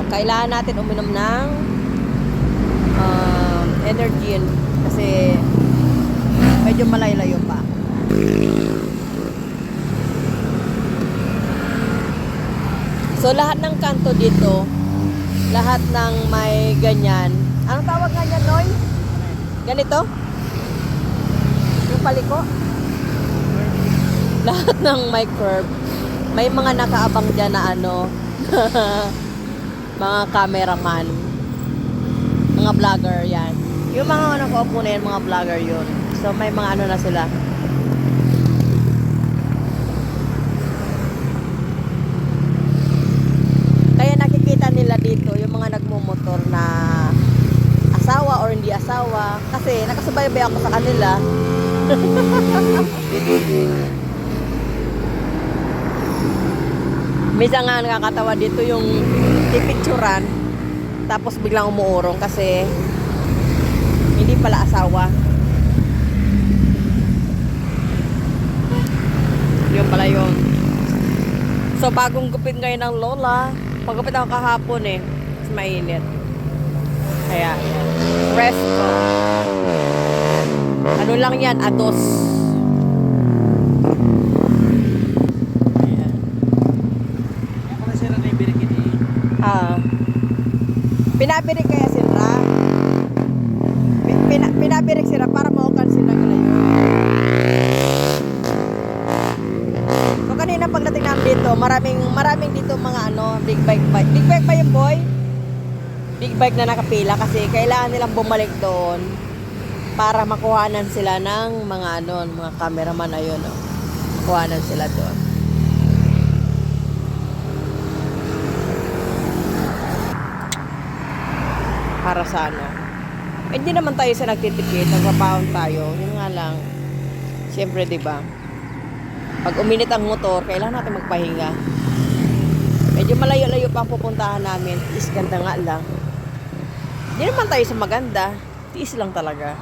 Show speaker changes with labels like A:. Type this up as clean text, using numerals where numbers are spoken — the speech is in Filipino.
A: kailangan natin uminom ng energy kasi medyo malayo-layo pa. So lahat ng kanto dito, lahat ng may ganyan. Anong tawag nga niyan, Noy? Ganito? Yung paliko? Lahat ng may curve. May mga nakaabang dyan na ano, mga cameraman, mga vlogger yan. Yung mga nakaupo na yan, mga vlogger yun. So may mga ano na sila. Kaya nakikita nila dito yung mga nagmumotor na asawa or hindi asawa. Kasi nakasubaybay ako sa kanila. Minsan nga nakakatawa dito yung pipicturan tapos biglang umuurong kasi hindi pala asawa. Yun pala yun. So bagong gupit ngayon ng lola. Pagupit ako kahapon mas mainit. Kaya Fresco. Ano lang yan? Ados. Pinabirik kaya sila. Pinabirik sila para maukan sila ngayon. So kanina pagdating namin dito, maraming dito mga big bike. Big bike ba yung boy? Big bike na nakapila kasi kailangan nilang bumalik doon para makuhanan sila ng mga mga cameraman ayun Makuhanan sila doon. Para sa hindi naman tayo sa nagtitikit, nagpapaon tayo. Yun nga lang. Siyempre, 'di ba? Pag uminit ang motor, kailangan natin magpahinga. Medyo malayo-layo pa ang pupuntahan namin. Is ganda nga lang. Hindi naman tayo sa maganda. Tiis lang talaga.